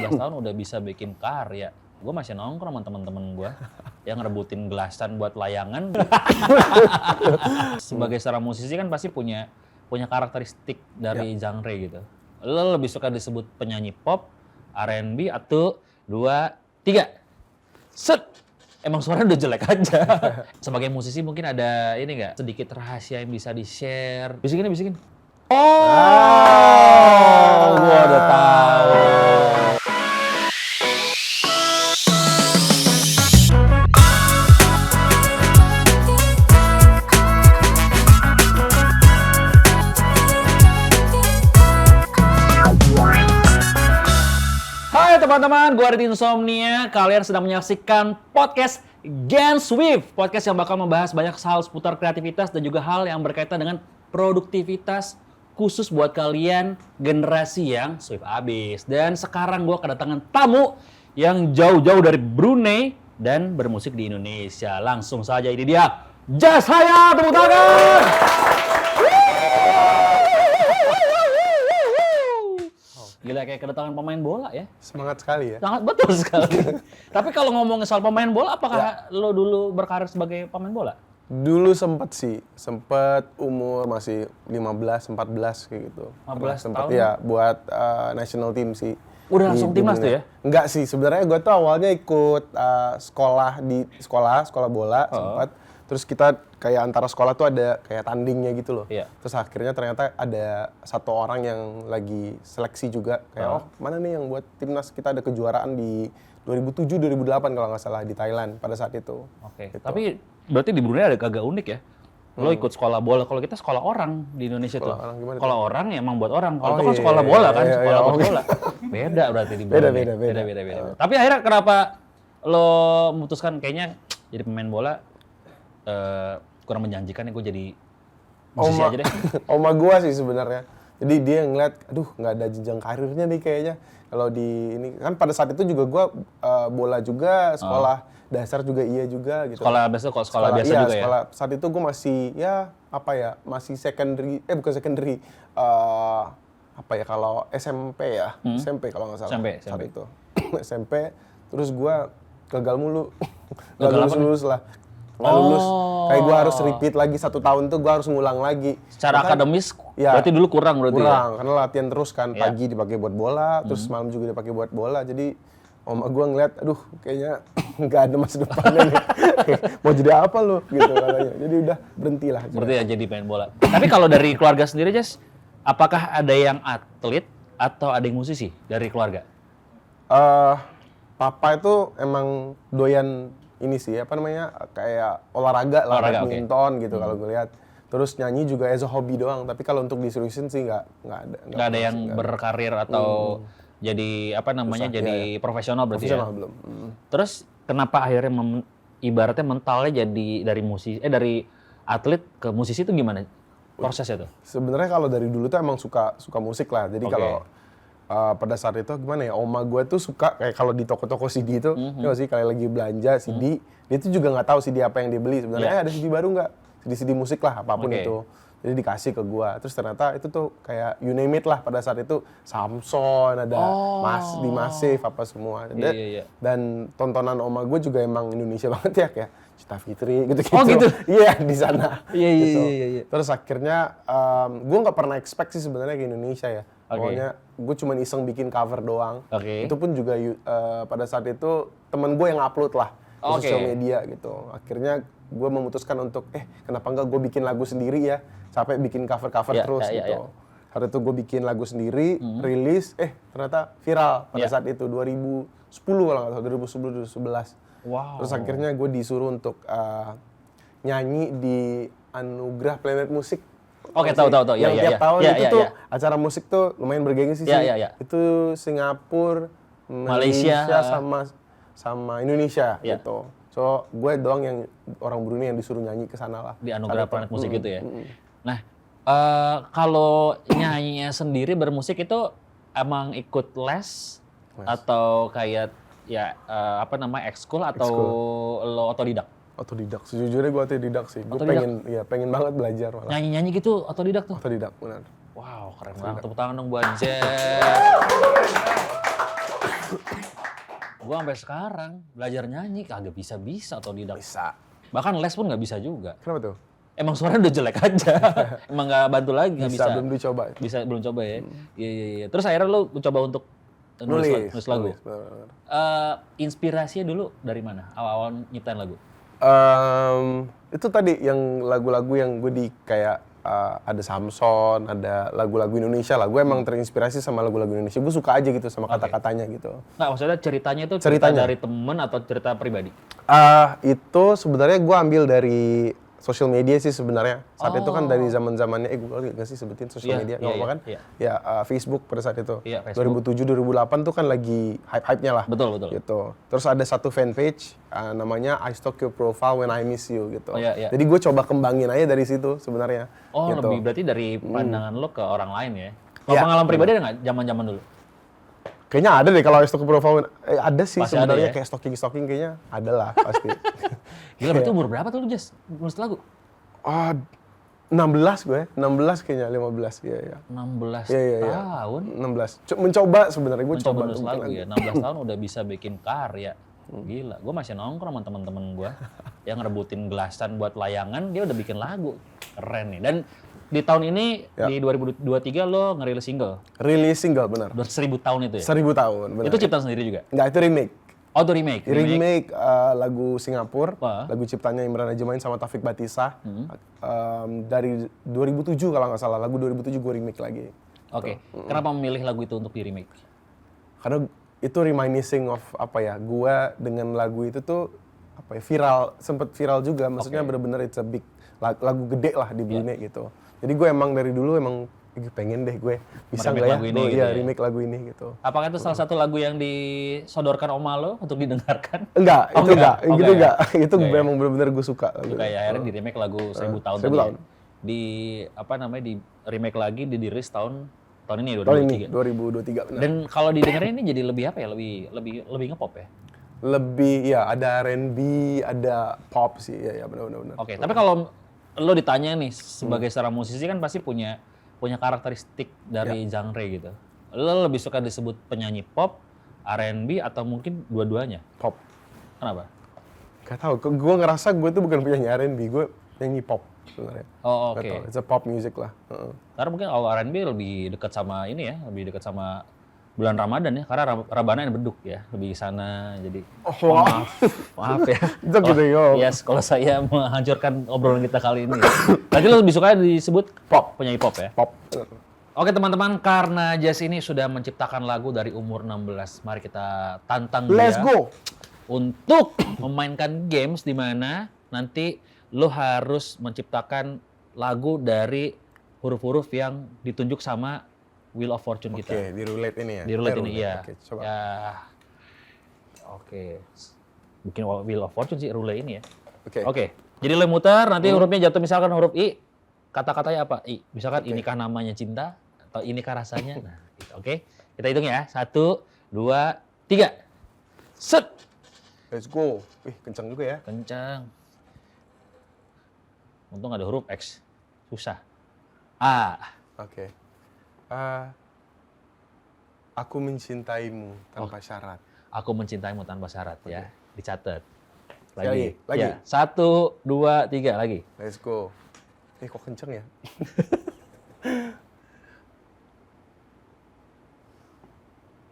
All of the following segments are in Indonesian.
15 tahun udah bisa bikin karya. Gue masih nongkrong sama temen-temen gue yang rebutin gelasan buat layangan. Sebagai seorang musisi kan pasti punya karakteristik dari genre gitu. Lo lebih suka disebut penyanyi pop, R&B, atau 2, 3. Set! Emang suaranya udah jelek aja. Sebagai musisi mungkin ada ini nggak? Sedikit rahasia yang bisa di-share. Bisikin. Gua udah tahu. Hai teman-teman, gua Radit Insomnia. Kalian sedang menyaksikan podcast Gens With. Podcast yang bakal membahas banyak hal seputar kreativitas dan juga hal yang berkaitan dengan produktivitas khusus buat kalian generasi yang Swift abis. Dan sekarang gua kedatangan tamu yang jauh-jauh dari Brunei dan bermusik di Indonesia. Langsung saja ini dia, Jas Hayat, tepuk tangan! Gila, kayak kedatangan pemain bola ya. Semangat sekali ya. Sangat betul sekali. Tapi kalau ngomongin soal pemain bola, apakah lo dulu berkarir sebagai pemain bola? Dulu sempet umur masih 15, 14 kayak gitu. 15 sempet tahun? ya buat national team sih. Udah langsung timnas tuh ya? Enggak sih, sebenarnya gue tuh awalnya ikut sekolah bola sempat. Terus kita kayak antara sekolah tuh ada kayak tandingnya gitu loh. Iya. Terus akhirnya ternyata ada satu orang yang lagi seleksi juga. Kayak mana nih yang buat timnas, kita ada kejuaraan di 2007-2008 kalau nggak salah di Thailand pada saat itu. Oke. Gitu. Tapi berarti di Brunei ada agak unik ya? Lo ikut sekolah bola, kalau kita sekolah orang di Indonesia tuh. Orang gimana Kalau orang ya emang buat orang. Kalau Oh, itu kan iya, sekolah bola kan, iya, sekolah iya, buat oke. bola. Beda berarti di Brunei. Beda. Tapi akhirnya kenapa lo memutuskan kayaknya jadi pemain bola kurang menjanjikan ya, gue jadi musisi aja deh. Oma gua sih sebenarnya. Jadi dia ngeliat, aduh nggak ada jenjang karirnya nih kayaknya. Kalau di ini kan pada saat itu juga gua bola juga, sekolah dasar juga iya juga gitu. Sekolah biasa kok, sekolah biasa iya, juga sekolah, saat itu gua masih masih secondary, bukan secondary, kalau SMP ya, SMP kalau nggak salah. SMP. Saat itu SMP, terus gua gagal mulu, Gagal apa lulus lah. Nggak lulus, kayak gue harus repeat lagi 1 tahun tuh, gue harus ngulang lagi. Secara akademis, berarti dulu kurang berarti Kurang, ya? karena latihan terus kan, pagi dipakai buat bola, terus malam juga dipakai buat bola. Jadi oma gue ngeliat, aduh kayaknya nggak ada masa depannya nih. Mau jadi apa lu? Gitu katanya. Jadi udah berhenti lah. Berarti ya jadi pemain bola. Tapi kalau dari keluarga sendiri, Jas, apakah ada yang atlet atau ada yang musisi dari keluarga? Papa itu emang doyan ini sih, kayak olahraga lah, badminton gitu kalau gue lihat. Terus nyanyi juga as a hobi doang, tapi kalau untuk diseriusin sih nggak ada. Nggak ada yang berkarir atau jadi jadi profesional berarti Profesional ya? belum. Terus kenapa akhirnya ibaratnya mentalnya jadi dari atlet ke musisi itu gimana prosesnya tuh? Sebenarnya kalau dari dulu tuh emang suka musik lah. Jadi kalau pada saat itu gimana ya, oma gue tuh suka kayak kalau di toko-toko CD itu, sih kayak lagi belanja CD, dia tuh juga nggak tahu CD apa yang dia beli sebenarnya. Ada CD baru nggak? CD musik lah, apapun itu. Jadi dikasih ke gue. Terus ternyata itu tuh kayak you name it lah pada saat itu. Samson, ada di Massive, apa semua. Dan tontonan oma gue juga emang Indonesia banget ya, kayak Cita Fitri gitu-gitu. Oh gitu? Iya, di sana. Iya. Terus akhirnya gue nggak pernah expect sih sebenarnya ke Indonesia ya. Pokoknya gue cuma iseng bikin cover doang. Itu pun juga pada saat itu temen gue yang upload lah ke sosial media gitu. Akhirnya gue memutuskan untuk kenapa nggak gue bikin lagu sendiri ya. Capek bikin cover-cover terus gitu. Hari itu gue bikin lagu sendiri, rilis, ternyata viral pada saat itu 2010 kalau nggak salah, 2010-2011. Wow. Terus akhirnya gue disuruh untuk nyanyi di Anugerah Planet Musik. Oke, tahu. Yang tiap tahun itu tuh acara musik tuh lumayan bergengsi sih. Itu Singapura, Malaysia sama Indonesia gitu. So gue doang yang orang Brunei yang disuruh nyanyi ke sana lah. Di Anugerah Planet Musik gitu ya. Nah, kalau nyanyinya sendiri bermusik itu emang ikut les atau kayak ekskul atau lo otodidak? Otodidak, sejujurnya gue otodidak sih. Gue pengen banget belajar malah. Nyanyi gitu otodidak tuh? Otodidak, benar. Wow, keren banget. Tepuk tangan dong buat Jas. Gua sampai sekarang belajar nyanyi kagak bisa-bisa atau tidak. Bisa. Bahkan les pun nggak bisa juga. Kenapa tuh? Emang suaranya udah jelek aja. Emang nggak bantu lagi, nggak bisa. Belum dicoba. Bisa, belum coba ya. Iya. Terus akhirnya lu coba untuk nulis lagu. Bener. Inspirasinya dulu dari mana? Awal-awal nyiptain lagu? Itu tadi yang lagu-lagu yang gue di kayak ada Samson, ada lagu-lagu Indonesia lah. Gue emang terinspirasi sama lagu-lagu Indonesia. Gue suka aja gitu sama kata-katanya gitu. Nggak, maksudnya ceritanya itu cerita dari temen atau cerita pribadi? Itu sebenarnya gue ambil dari sosial media sih sebenarnya. Saat itu kan dari zaman-zamannya, gue nggak sih sebutin sosial media, nggak apa-apa kan? Ya, Facebook pada saat itu. Iya, Facebook. 2007-2008 tuh kan lagi hype-hypenya lah. Betul. Gitu. Terus ada satu fanpage, namanya I Stalk Your Profile When I Miss You gitu. Iya. Jadi gue coba kembangin aja dari situ sebenarnya. Oh, gitu. lebih berarti dari pandangan lo ke orang lain ya? Kalau pengalaman pribadi ada nggak zaman-zaman dulu? Kayaknya ada deh kalau I Stalk Your Profile. Ada sih Pasti sebenarnya, ada ya? kayak stalking kayaknya ada lah pasti. Gila, berarti umur berapa tuh lu, Jas? Nulis lagu? 16 gue, 16 kayaknya, 15, iya. 16 Iya. tahun? 16. Mencoba sebenarnya, gue Mencoba coba nulis lagu ya, 16 tahun udah bisa bikin karya. Gila, gue masih nongkrong sama temen-temen gue yang ngerebutin gelasan buat layangan, dia udah bikin lagu. Keren nih. Dan di tahun ini, di 2023 lo ngerilis single. Rilis single, benar. Udah 1000 tahun itu ya? 1000 tahun, benar. Itu ciptaan sendiri juga? Enggak, itu remake. Oh, itu remake? Remake lagu Singapura, Wah. lagu ciptanya Imran Ajemain sama Taufik Batisah. Dari 2007 kalau nggak salah, lagu 2007 gue remake lagi. Oke. Kenapa memilih lagu itu untuk di remake? Karena itu reminiscing of gue dengan lagu itu tuh viral, sempet viral juga. Maksudnya bener-bener it's a big lagu gede lah di Brunei gitu. Jadi gue emang dari dulu emang pengen deh gue bisa nggak ya, remake lagu ini gitu. Apakah itu salah satu lagu yang disodorkan oma lo untuk didengarkan? Enggak, itu enggak. Itu Enggak, memang bener-bener gue suka. Kayak akhirnya di remake lagu 1000 tahun 1000 tahun. Di di remake lagi, dirilis tahun ini Tahun ini 2023. 2023 benar. Dan kalau didengerin ini jadi lebih apa ya? Lebih ngepop ya? Lebih ada R&B, ada pop sih. Ya benar. Oke, tapi kalau lo ditanya nih sebagai seorang musisi kan pasti punya karakteristik dari genre gitu. Lo lebih suka disebut penyanyi pop, R&B atau mungkin dua-duanya? Pop. Kenapa? Gak tau, gue ngerasa gue tuh bukan penyanyi R&B, gue penyanyi pop sebenarnya. Oh, oke. It's a pop music lah. Karena mungkin kalau R&B lebih dekat sama ini ya, lebih dekat sama bulan Ramadan ya, karena Rabana yang beduk ya, lebih sana. Jadi maaf ya. Itu gitu yo. Yes, kalau saya menghancurkan obrolan kita kali ini. Berarti lo lebih suka disebut pop, penyanyi pop ya? Pop. Oke teman-teman, karena Jas ini sudah menciptakan lagu dari umur 16, mari kita tantang Let's dia go. untuk memainkan games di mana nanti lo harus menciptakan lagu dari huruf-huruf yang ditunjuk sama Wheel of Fortune kita. Oke, di roulette ini ya? Di roulette ini, iya. Oke, coba. Ya, oke. Bikin Wheel of Fortune sih, roulette ini ya. Oke. Jadi lo muter, nanti hurufnya jatuh misalkan huruf I, kata-katanya apa? I. Misalkan inikah namanya cinta, atau inikah rasanya. Nah, gitu. Oke. Kita hitung ya. 1, 2, 3. Set! Let's go. Wih, kencang juga ya. Kencang. Untung ada huruf X. Susah. A. Oke. Aku mencintaimu tanpa syarat. Aku mencintaimu tanpa syarat ya. Dicatat. Lagi. Lagi. Ya. 1, 2, 3 lagi. Let's go. Kok kenceng ya?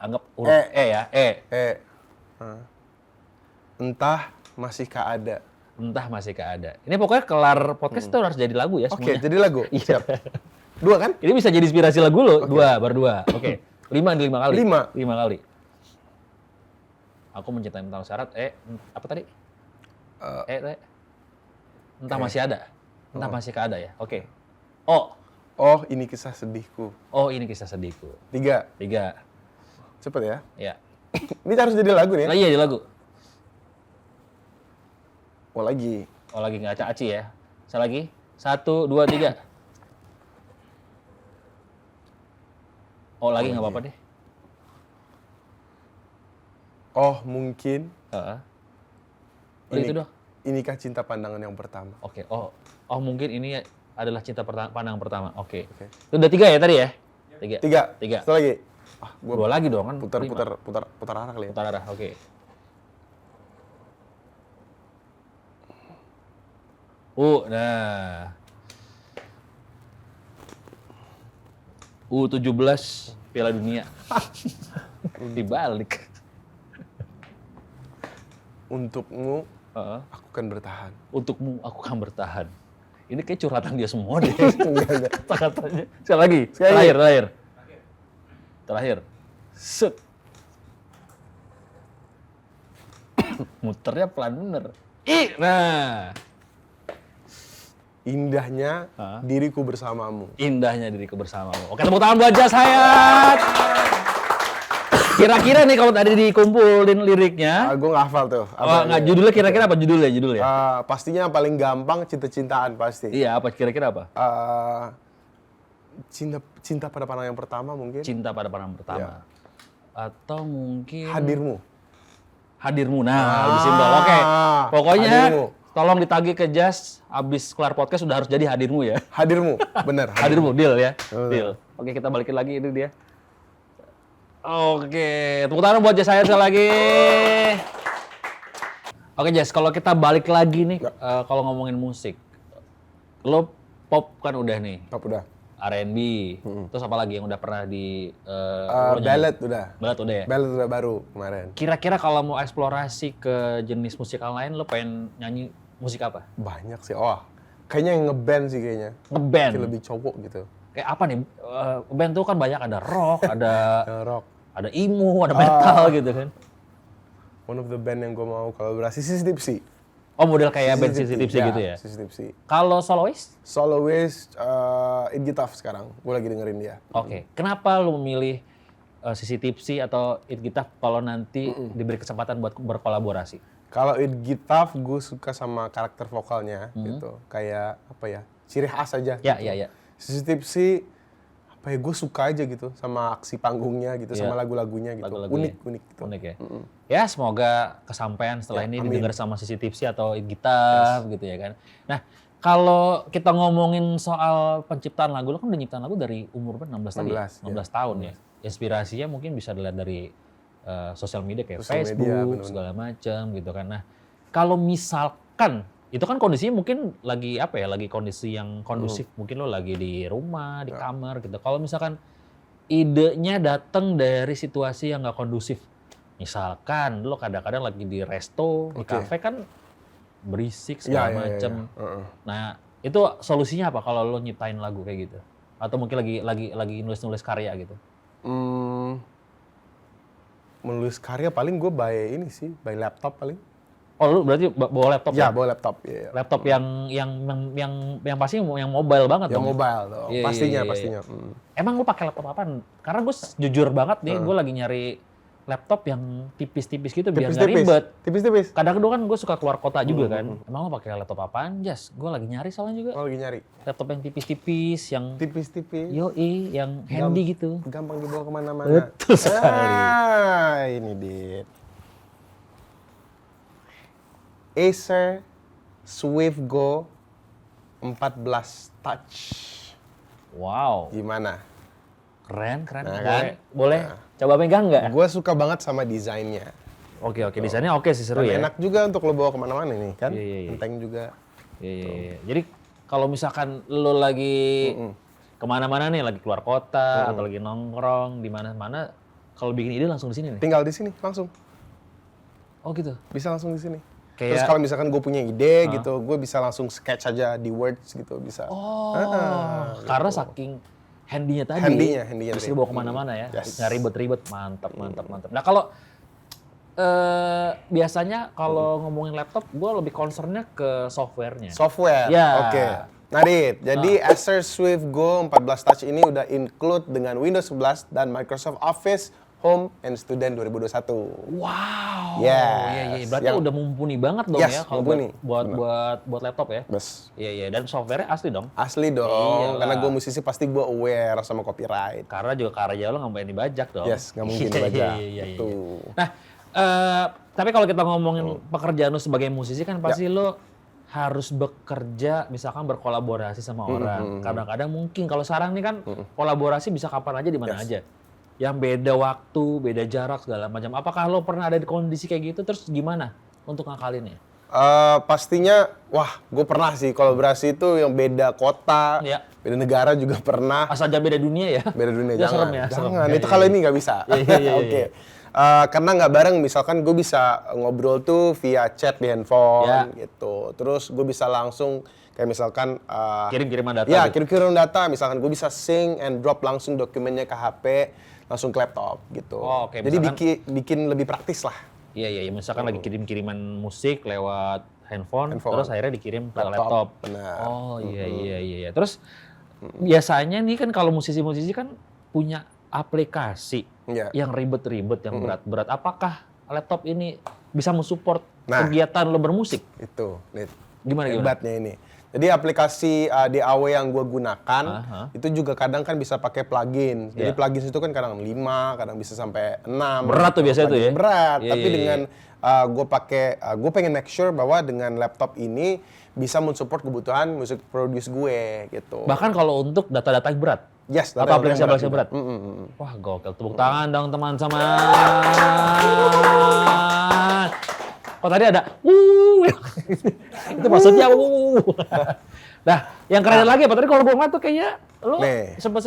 Anggap huruf E ya. E. Entah masihkah ada. Entah masih keada. Ini pokoknya kelar podcast itu harus jadi lagu ya Oke, semuanya. jadi lagu. Siap. 2 kan? Ini bisa jadi inspirasi lagu lo. 2, berdua. Oke. 5 kali. 5. 5 kali. Aku mencintai tanpa syarat. Apa tadi? Entah masih ada. Entah masih keada ya. Oke. O. Oh, ini kisah sedihku. Oh, ini kisah sedihku. 3. 3. Cepet ya. Ya. Ini harus jadi lagu nih ya? Lagi jadi lagu. Oh, lagi. Oh, lagi nggak aci ya. Saya lagi. 1, 2, 3. Oh, lagi nggak apa-apa deh. Oh, mungkin. Udah itu doang. Inikah cinta pandangan yang pertama? Oke. Oh, mungkin ini adalah cinta pandangan pertama. Oke. Itu udah 3 ya tadi ya? 3. 3. Satu lagi. Dua lagi dong kan. Putar arah kali ya. Putar arah. Oke. Nah. U17 Piala Dunia. Dibalik. Untukmu, Heeh. aku kan bertahan. Untukmu aku akan bertahan. Ini kayak curhatan dia semua deh. Enggak. Kata-katanya. Sekali lagi. Sekali. Terakhir. Set. Muternya pelan bener. Nah. Indahnya diriku bersamamu. Indahnya diriku bersamamu. Oke, tepuk tangan buat Jas Hayat. Kira-kira nih kalau tadi dikumpulin liriknya, Gue nggak hafal tuh. nggak judulnya kira-kira apa judulnya? Pastinya yang paling gampang cinta-cintaan pasti. Iya, apa kira-kira apa? Cinta pada pandangan yang pertama mungkin. Cinta pada pandangan pertama. Iya. Atau mungkin Hadirmu. Nah, lebih simpel. Oke. Pokoknya Hadirmu. tolong ditagih ke Jas abis kelar podcast sudah harus jadi hadirmu ya. Hadirmu, bener. Hadirmu, deal ya. Bener. Deal. Oke, kita balikin lagi ini dia. Oke, tepuk tangan buat Jas saya sekali lagi. Oke Jas, kalau kita balik lagi nih, kalau ngomongin musik, lo pop kan udah nih, Top udah. R&B, terus apa lagi yang udah pernah di lo nyanyi? Ballad udah. Ballad udah ya? Ballad udah baru kemarin. Kira-kira kalau mau eksplorasi ke jenis musikal lain, lo pengen nyanyi musik apa? Banyak sih. Kayaknya yang ngeband sih kayaknya. Ngeband? Kayak lebih cowok gitu. Kayak apa nih? Band tuh kan banyak, ada rock, Rock. ada emo, ada metal gitu kan. One of the band yang gue mau kolaborasi Sissy Tipsy. Oh, model kayak band Sissy Tipsy gitu ya? Sissy Tipsy. Kalau soloist? Soloist It Gitaf sekarang. Gue lagi dengerin dia. Oke. Kenapa lu memilih Sissy Tipsy atau It Gitaf kalau nanti diberi kesempatan buat berkolaborasi? Kalau It Gitaf gue suka sama karakter vokalnya gitu. Kayak apa ya? Ciri khas aja. Ya. Sissy Tipsy apa ya, gue suka aja gitu sama aksi panggungnya gitu, sama lagu-lagunya gitu. Lagu-lagunya. Unik gitu. Unik ya? Ya, semoga kesampaian setelah ini didengar sama Sissy Tipsy atau It Gitaf gitu ya kan. Nah, kalau kita ngomongin soal penciptaan lagu, lo kan udah nyiptain lagu dari umur 16 tadi ya? 16 tahun ya. Inspirasinya mungkin bisa dilihat dari sosial media kayak Facebook, segala macam gitu kan. Nah, kalau misalkan itu kan kondisinya mungkin lagi apa ya, lagi kondisi yang kondusif. Mungkin lo lagi di rumah, di kamar gitu. Kalau misalkan idenya datang dari situasi yang nggak kondusif, misalkan lo kadang-kadang lagi di resto, di kafe kan berisik segala macem. Nah, itu solusinya apa kalau lo nyiptain lagu kayak gitu? Atau mungkin lagi nulis-nulis karya gitu? Menulis karya paling gue by laptop paling. Oh, lu berarti bawa laptop ya? Ya, bawa laptop. Yeah. Laptop yang pasti yang mobile banget Yang dong. mobile dong. Iya, Pastinya. Emang lu pakai laptop apaan? Karena gue jujur banget nih, gue lagi nyari laptop yang tipis-tipis gitu biar nggak ribet. Tipis-tipis. Kadang-kadang kan gue suka keluar kota juga kan. Emang lu pakai laptop apaan, Jas? Gue lagi nyari soalnya juga. Oh, lagi nyari. Laptop yang tipis-tipis, yang Tipis-tipis. yoi, yang handy gitu. Gampang dibawa kemana-mana. Betul sekali. Ini dia. Acer Swift Go 14 Touch. Wow, Gimana? keren. Nah, kan? Boleh coba pegang nggak? Gue suka banget sama desainnya. Oke, desainnya oke sih, seru Dan ya. enak juga untuk lo bawa kemana-mana nih kan. Iya. Enteng juga. Iya. Jadi kalau misalkan lo lagi kemana-mana nih, lagi keluar kota atau lagi nongkrong di mana-mana, kalau bikin ide langsung di sini nih. Tinggal di sini langsung. Oh gitu. Bisa langsung di sini. Kayak- Terus kalau misalkan gue punya ide gitu, gue bisa langsung sketch aja di Words gitu, bisa. Oh, karena saking handy-nya tadi. Handy-nya Terus tadi. dibawa kemana-mana ya. Yes. Nggak ribet-ribet. Mantap. Nah kalau biasanya kalau ngomongin laptop, gue lebih concernnya ke softwarenya. Software. Ya. Oke. Nadit, jadi Acer Swift Go 14 Touch ini udah include dengan Windows 11 dan Microsoft Office Home and Student 2021. Wow. Yes. Iya. Berarti udah mumpuni banget dong Yes, ya kalau mumpuni. buat laptop ya. Bes. Iya. Dan softwarenya asli dong. Asli dong, Iyalah. karena gue musisi pasti gue aware sama copyright. Karena juga karya lo nggak boleh dibajak dong. Yes, nggak mungkin dibajak. Iya. Tuh. Nah, tapi kalau kita ngomongin pekerjaan lo sebagai musisi kan pasti lo harus bekerja, misalkan berkolaborasi sama orang. Kadang-kadang mungkin kalau sekarang nih kan kolaborasi bisa kapan aja di mana aja. Yang beda waktu, beda jarak segala macam. Apakah lo pernah ada di kondisi kayak gitu? Terus gimana untuk ngakalinnya? Pastinya, wah, gue pernah sih kolaborasi itu yang beda kota, Iya. beda negara juga pernah. Asal jangan beda dunia ya. Beda dunia, Ya, jangan. serem ya, serem. Jangan, Ya, itu ya, kalau ya. ini nggak bisa. Iya. Oke. Karena nggak bareng, misalkan gue bisa ngobrol tuh via chat di handphone gitu. Terus gue bisa langsung kayak misalkan Kirim-kiriman data. ya, gitu. kirim-kirim data. Misalkan gue bisa sync and drop langsung dokumennya ke HP, langsung ke laptop gitu. Oh, oke, Jadi misalkan- bikin lebih praktis lah. Iya. Misalkan lagi kirim-kiriman musik lewat handphone, Handphone. terus akhirnya dikirim ke Laptop, laptop. benar. Oh iya. Terus biasanya nih kan kalau musisi-musisi kan punya aplikasi Iya. yang ribet-ribet, yang berat-berat. Apakah laptop ini bisa mensupport Nah. kegiatan lo bermusik? Itu, Nit. Gimana? Hebatnya ini. Jadi aplikasi DAW yang gue gunakan, Aha. itu juga kadang kan bisa pakai plugin. Jadi Iya. plugin itu kan kadang 5, kadang bisa sampai 6. Berat tuh biasanya tuh ya? Berat, Iya, tapi iya, dengan gue pengen make sure bahwa dengan laptop ini bisa mensupport kebutuhan musik produce gue gitu. Bahkan kalau untuk data-data yang berat. Yes, Apa aplikasi juga. berat? Wah, gokil. Tepuk tangan dong teman-teman. Kok tadi ada itu maksudnya Nah, yang keren lagi apa? Tadi kalau gue ngeliat tuh kayaknya lo Nih. sempet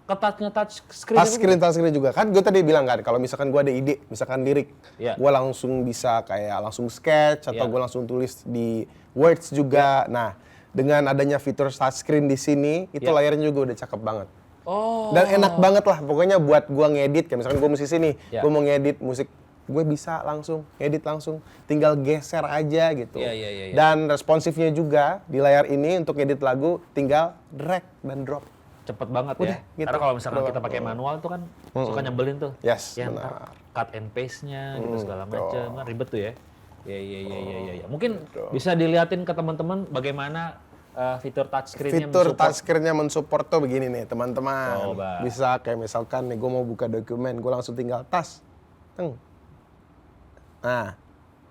touch screen. Touch screen juga kan gue tadi bilang kan kalau misalkan gue ada ide misalkan lirik Iya. gue langsung bisa kayak langsung sketch atau Iya. gue langsung tulis di words juga. Nah dengan adanya fitur touchscreen di sini itu Iya. layarnya juga udah cakep banget Oh. dan enak banget lah pokoknya buat gue ngedit kayak misalkan gue musisi nih Iya. gue mau ngedit musik gue bisa langsung edit langsung tinggal geser aja gitu. Iya. Dan responsifnya juga di layar ini untuk ngedit lagu tinggal drag dan drop. Cepet banget Udah, ya. gitu. Karena kalau misalkan Udah. kita pakai manual tuh kan suka nyebelin tuh. Yes, Ya, benar. ntar cut and paste-nya gitu segala macam. Kan ribet tuh ya. Iya. Mungkin bisa diliatin ke teman-teman bagaimana fitur touchscreen-nya Fitur mensupport. touchscreen-nya mensupport tuh begini nih teman-teman. Coba. Bisa kayak misalkan nih gue mau buka dokumen, gue langsung tinggal tas. Teng. Nah,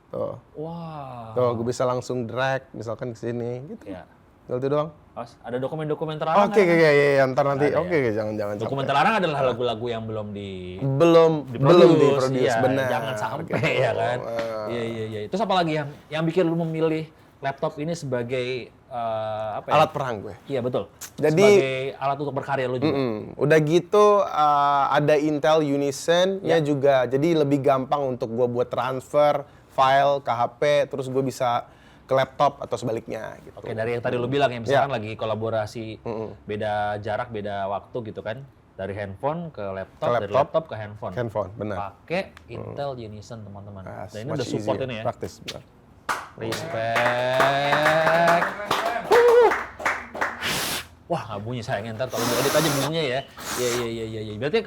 tuh. Wah. Tuh gue bisa langsung drag misalkan ke sini gitu. Ya. Tinggal itu doang. Awas, ada dokumen-dokumen terlarang. Oke, nggak? ya, ntar nanti. Ada Oke, jangan Dokumen sampai. terlarang adalah lagu-lagu yang belum di Belum diproduce, iya, benar. jangan sampai gitu. ya kan. Iya. Terus apa lagi yang bikin lu memilih laptop ini sebagai apa ya? Alat perang gue. Iya betul. Jadi- sebagai alat untuk berkarya lu juga. Udah gitu ada Intel Unison-nya Ya. juga. Jadi lebih gampang untuk gue buat transfer file ke HP, terus gue bisa ke laptop atau sebaliknya gitu. Oke, dari yang tadi lu bilang ya, misalkan lagi kolaborasi beda jarak, beda waktu gitu kan. Dari handphone ke laptop, dari laptop, laptop ke handphone. Handphone, benar. Pakai Intel Unison teman-teman. Nah, Dan ini much udah support easier, ini ya. Praktis, benar. Respect. Wah, nggak bunyi sayangnya, ntar kalau diedit aja bunyinya ya. Iya. Berarti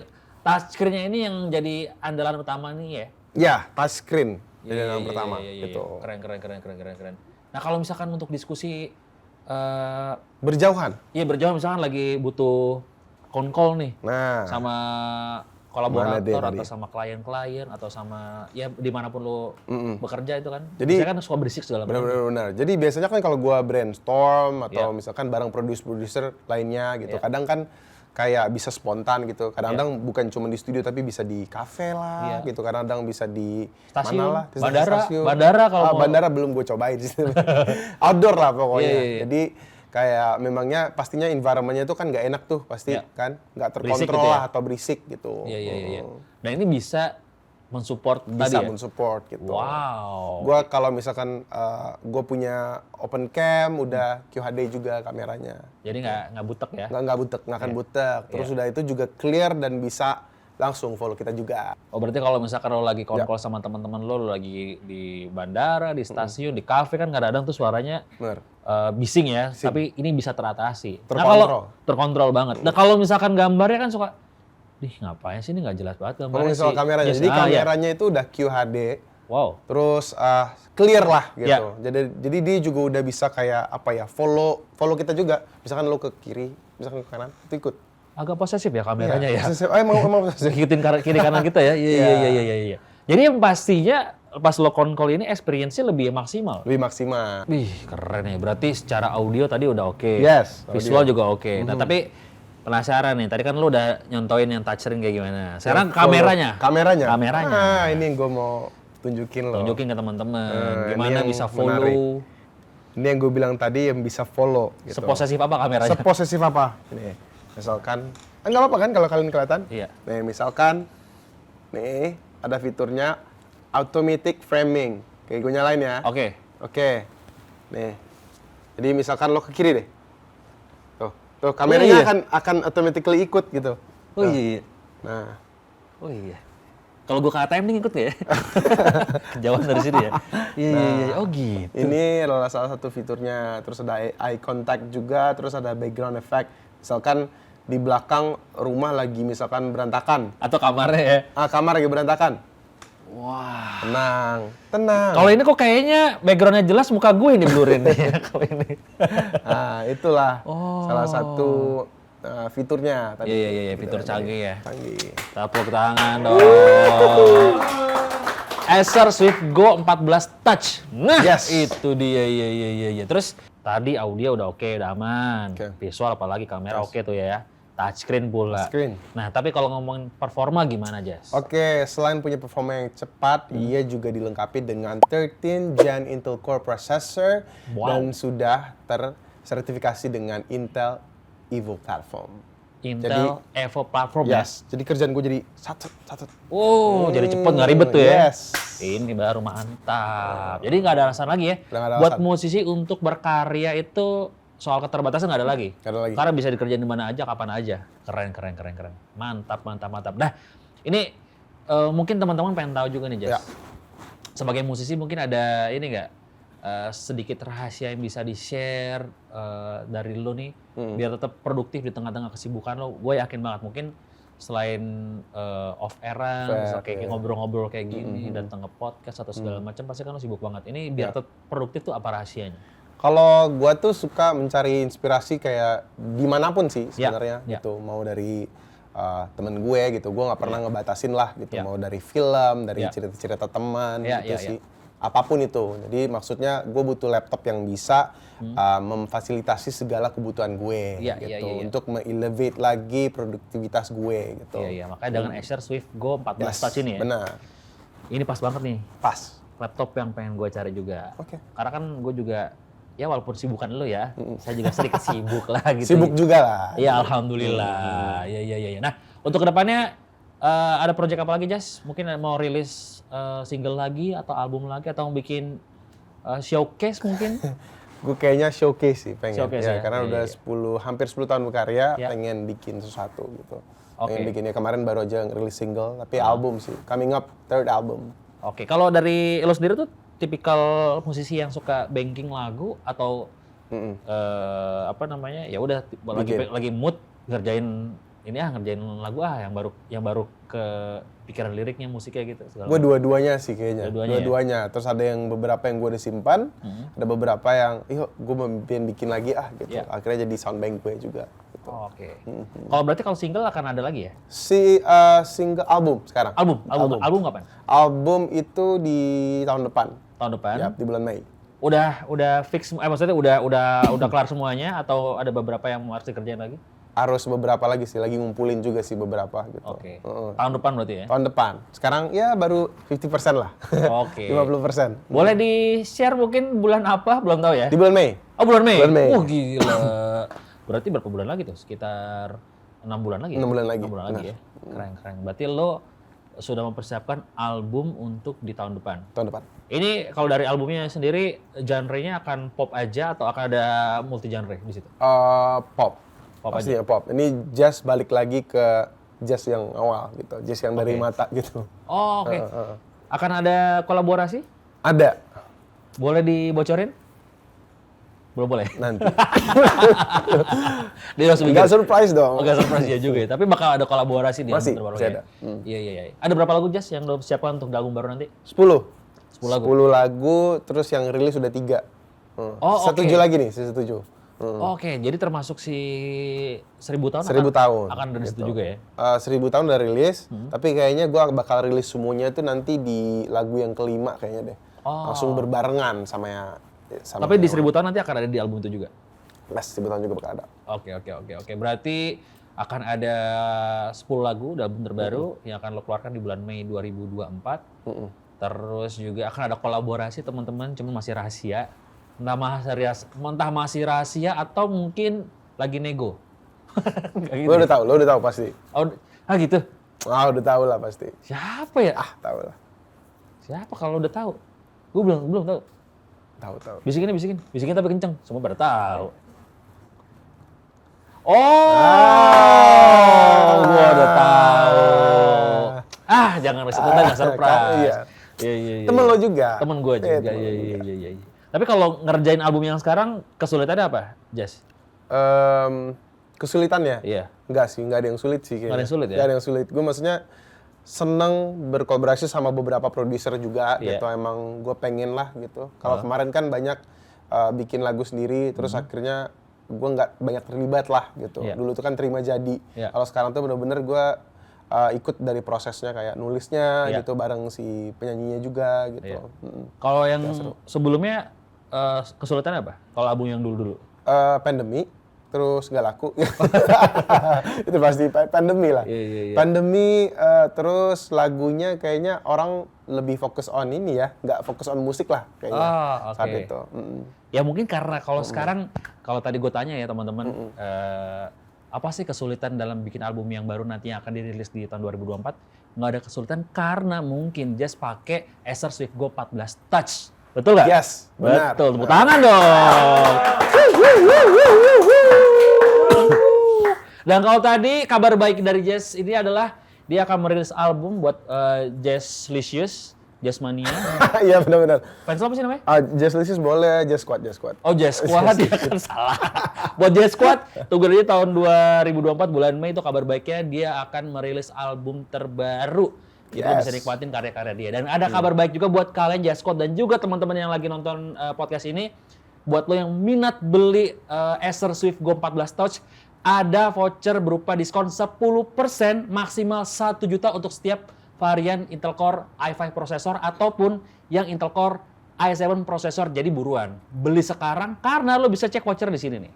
touchscreen-nya ini yang jadi andalan utama nih ya? Ya, touchscreen. Jadi Iya, yang pertama gitu. Keren. Nah, kalau misalkan untuk diskusi Berjauhan. iya berjauh misalkan lagi butuh call nih Nah, sama Mana deh kolaborator tadi? atau sama klien-klien atau sama ya dimanapun lo bekerja itu kan. Jadi- biasanya kan suka berisik segala macam. benar. Jadi biasanya kan kalau gua brainstorm atau Iya. misalkan bareng produser lainnya gitu, kadang kan kayak bisa spontan gitu. Kadang-kadang bukan cuma di studio tapi bisa di kafe lah Iya. gitu. Kadang-kadang bisa di Stasiun, mana lah, di bandara, stasiun. bandara kalau mau. bandara belum gue cobain sih. Outdoor lah pokoknya. Iya. Jadi kayak memangnya pastinya environment-nya itu kan nggak enak tuh pasti Iya. kan, nggak Berisik terkontrol gitu ya? lah atau berisik gitu. Iya. Dan ini bisa mensupport Bisa tadi ya? mensupport gitu. Wow. Gua kalau misalkan gue punya open cam, udah QHD juga kameranya. Jadi nggak butek ya? Nggak butek, nggak akan butek. Terus udah itu juga clear dan bisa langsung follow kita juga. Oh berarti kalau misalkan lo lagi call sama teman-teman lo lagi di bandara, di stasiun, di kafe kan kadang-kadang tuh suaranya Bener. bising ya, tapi ini bisa teratasi. Nah Terkontrol. kalau terkontrol banget. Nah kalau misalkan gambarnya kan suka, ngapain sih ini nggak jelas banget gambarnya Ngomongin soal sih. kameranya, Yes, jadi iya. kameranya itu udah QHD, Wow. terus clear lah gitu. Ya. Jadi dia juga udah bisa kayak apa ya, follow kita juga. Misalkan lo ke kiri, misalkan ke kanan, itu ikut. Agak posesif ya kameranya ya. Emang Ngikutin kiri kanan kita ya. Iya. Jadi yang pastinya pas lo call ini experience-nya lebih maksimal. lebih maksimal. Wih, keren ya. Berarti secara audio tadi udah oke. Yes, Visual juga oke. Nah, tapi penasaran nih. Tadi kan lo udah nyontoin yang touchscreen kayak gimana. Sekarang kameranya. Kameranya. Kameranya. Nah, ini gue mau tunjukin lo. Tunjukin ke teman-teman. Ini Gimana yang bisa menarik. follow. Ini yang gue bilang tadi yang bisa follow. Gitu. Seposesif apa kameranya? Seposesif apa? Ini, misalkan, nggak apa-apa kan kalau kalian kelihatan? Iya. Nih, misalkan, nih ada fiturnya automatic framing. Kayak gue nyalain ya. Oke. Oke. Nih. Jadi misalkan lo ke kiri deh. Tuh kameranya iya. akan automatically ikut gitu. Oh Tuh. iya. Nah, Oh iya. Kalau gue ke ATM nih ikut nggak ya? Kejauhan dari sini ya? Iya. Oh gitu. ini adalah salah satu fiturnya. Terus ada eye contact juga, terus ada background effect. Misalkan di belakang rumah lagi misalkan berantakan. Atau kamarnya ya? Kamar lagi berantakan. Wah. Tenang. Kalau ini kok kayaknya backgroundnya jelas, muka gue yang diblurin nih. Kalau ini. Nah, itulah Oh. salah satu fiturnya tadi. Iya, fitur canggih ya. Canggih. Tepuk tangan dong. Acer Swift Go 14 Touch. Nah, Yes. itu dia. Iya. Terus tadi audio udah oke, udah aman. Oke. Visual apalagi kamera oke tuh ya. Touchscreen pula. Touchscreen. Nah, tapi kalau ngomongin performa gimana, Jas? Oke, selain punya performa yang cepat, ia juga dilengkapi dengan 13 Gen Intel Core Processor Wow. dan sudah tersertifikasi dengan Intel Evo Platform. Intel Evo Platform ya? Yes, jadi kerjaan gue jadi satu. Oh, jadi cepet nggak ribet tuh ya? Yes. Ini baru mantap. Jadi nggak ada alasan lagi ya? Udah nggak ada Buat alasan. musisi untuk berkarya itu soal keterbatasan nggak ada lagi? Nggak ada lagi. Karena bisa dikerjain di mana aja, kapan aja. Keren. Mantap. Nah, ini mungkin teman-teman pengen tahu juga nih, Jas. Ya. Sebagai musisi mungkin ada ini nggak sedikit rahasia yang bisa di-share dari lo nih, biar tetap produktif di tengah-tengah kesibukan lo. Gue yakin banget mungkin selain off-airan, kayak ngobrol-ngobrol kayak gini, datang ke podcast atau segala macam, pasti kan lo sibuk banget. Ini biar tetap produktif tuh apa rahasianya? Kalau gue tuh suka mencari inspirasi kayak dimanapun sih sebenarnya Ya. gitu, mau dari temen gue gitu, gue nggak pernah ngebatasin lah gitu, mau dari film, dari Ya. cerita-cerita teman Ya, gitu ya, sih, apapun itu. Jadi maksudnya gue butuh laptop yang bisa memfasilitasi segala kebutuhan gue Ya, gitu, ya. untuk me-elevate lagi produktivitas gue gitu. Iya, makanya dengan Acer Swift Go 14 Yes, Touch ini ya. benar, Ini pas banget nih, pas. laptop yang pengen gue cari juga. Oke. Karena kan gue juga, ya walaupun sibukan lo ya, saya juga sedikit sibuk lah gitu. Sibuk juga lah. Iya, alhamdulillah. Iya. Nah, untuk kedepannya ada proyek apa lagi, Jas? Mungkin mau rilis single lagi atau album lagi atau mau bikin showcase mungkin? Gue kayaknya showcase sih pengen. Showcase ya? Karena Iya, udah iya. hampir 10 tahun berkarya, Ya. pengen bikin sesuatu gitu. Oke. Pengen bikinnya kemarin baru aja ngerilis single, tapi album sih. Coming up, third album. Oke, kalau dari lo sendiri tuh tipikal musisi yang suka banking lagu atau apa namanya? Ya udah lagi mood ngerjain lagu yang baru ke pikiran liriknya, musiknya gitu segala Gue macam. dua-duanya sih kayaknya. Dua-duanya ya? Dua-duanya. Terus ada yang beberapa yang gue udah simpan, ada beberapa yang, yuk gue mau bikin lagi gitu. Ya. Akhirnya jadi soundbank gue juga. Gitu. Oh, oke. Kalau berarti kalau single akan ada lagi ya? Si single album sekarang. Album kapan? Album itu di tahun depan. Tahun depan? Ya, di bulan Mei. Udah fix, maksudnya udah kelar semuanya atau ada beberapa yang harus dikerjain lagi? Harus beberapa lagi sih, lagi ngumpulin juga sih beberapa gitu. Oke. Tahun depan berarti ya? Tahun depan. Sekarang ya baru 50% lah. Oke. 50%. Boleh di-share mungkin bulan apa? Belum tahu ya? Di bulan Mei. Oh, bulan Mei? Bulan Mei. Oh, gila. Berarti berapa bulan lagi tuh? Sekitar 6 bulan lagi? 6 bulan lagi. 6 bulan lagi ya? Keren. Berarti lo sudah mempersiapkan album untuk di tahun depan? Tahun depan. Ini kalau dari albumnya sendiri, genre-nya akan pop aja atau akan ada multi genre di situ? Pop. Pop Pastinya pop. Ini jazz balik lagi ke jazz yang awal gitu. Jazz yang dari mata gitu. Oh, oke. Akan ada kolaborasi? Ada. Boleh dibocorin? Belum boleh. Nanti. Dia langsung Nggak surprise dong. Oke, surprise ya juga ya. Tapi bakal ada kolaborasi di Masih, album terbaru masih ya? ada. Iya. Ada berapa lagu, Jas, yang lo siapkan untuk di album baru nanti? 10. 10 lagu? 10 lagu, terus yang rilis udah 3. Oh, oke. 7 lagi nih, sisa 7. Oke, jadi termasuk si 1000 tahun 1000 tahun. akan ada di situ juga ya? 1000 tahun udah rilis, tapi kayaknya gue bakal rilis semuanya itu nanti di lagu yang kelima kayaknya deh. Langsung berbarengan sama Tapi di 1000 tahun nanti akan ada di album itu juga? Mas, 1000 tahun juga bakal ada. Oke. Berarti akan ada 10 lagu di album terbaru yang akan lo keluarkan di bulan Mei 2024. Terus juga akan ada kolaborasi teman-teman, cuman masih rahasia. Entah masih rahasia atau mungkin lagi nego. Nggak gitu. Lo udah tahu pasti. Gitu. Udah tahu lah pasti. Siapa ya? Tahu lah. Siapa kalau udah tahu? Gue belum tahu. Tahu. Bisikin tapi kenceng. Semua pada tahu. Gua udah tahu. Jangan risiko nggak surprise. Iya. Temen lo juga. Temen gue juga. Iya. Tapi kalau ngerjain album yang sekarang kesulitannya apa, Jas? Kesulitannya? Iya. Enggak sih, enggak ada yang sulit sih kayaknya. Nggak ada yang sulit ya? Nggak ada yang sulit. Gue maksudnya seneng berkolaborasi sama beberapa produser juga gitu. Emang gue pengen lah gitu. Kalau kemarin kan banyak bikin lagu sendiri, terus akhirnya gue nggak banyak terlibat lah gitu. Dulu tuh kan terima jadi. Kalau sekarang tuh bener-bener gue ikut dari prosesnya kayak nulisnya gitu bareng si penyanyinya juga gitu. Kalau yang sebelumnya kesulitannya apa? Kalau album yang dulu-dulu? Pandemi, terus nggak laku. Itu pasti pandemi lah. Iya. Pandemi, terus lagunya kayaknya orang lebih fokus on ini ya, nggak fokus on musik lah kayaknya saat itu. Ya mungkin karena kalau sekarang, kalau tadi gue tanya ya teman-teman, apa sih kesulitan dalam bikin album yang baru nanti yang akan dirilis di tahun 2024? Nggak ada kesulitan karena mungkin Jas pakai Acer Swift Go 14 Touch. Betul nggak? Yes, benar. Betul, tepuk tangan dong. Dan kalau tadi kabar baik dari Jas ini adalah dia akan merilis album buat Jazzlicious, Jazzmania. Iya benar-benar. Fans lo apa sih namanya? Jazzlicious boleh, Jazz Squad. Oh Jazz Squad, dia kan salah. Buat Jazz Squad, tunggu aja tahun 2024 bulan Mei itu kabar baiknya dia akan merilis album terbaru. Kita bisa nikmatin karya-karya dia. Dan ada kabar baik juga buat kalian Jazz Squad dan juga teman-teman yang lagi nonton podcast ini. Buat lo yang minat beli Acer Swift Go 14 Touch, ada voucher berupa diskon 10% maksimal 1 juta untuk setiap varian Intel Core i5 prosesor ataupun yang Intel Core i7 prosesor. Jadi buruan, beli sekarang karena lo bisa cek voucher di sini nih.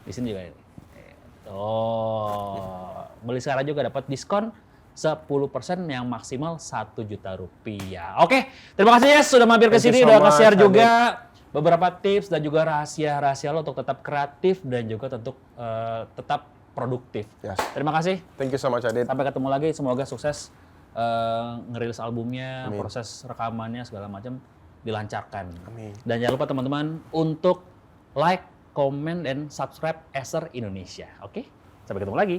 Di sini juga ini. Beli sekarang juga dapat diskon 10% yang maksimal 1 juta rupiah. Oke, terima kasih Yes sudah mampir ke sini, udah nge-share juga beberapa tips dan juga rahasia-rahasia lo untuk tetap kreatif dan juga tetap produktif. Terima kasih. Thank you so much Adit. Sampai ketemu lagi, semoga sukses ngerilis albumnya, proses rekamannya segala macam dilancarkan. Amin. Dan jangan lupa teman-teman untuk like, comment, dan subscribe Acer Indonesia. Oke? Sampai ketemu lagi.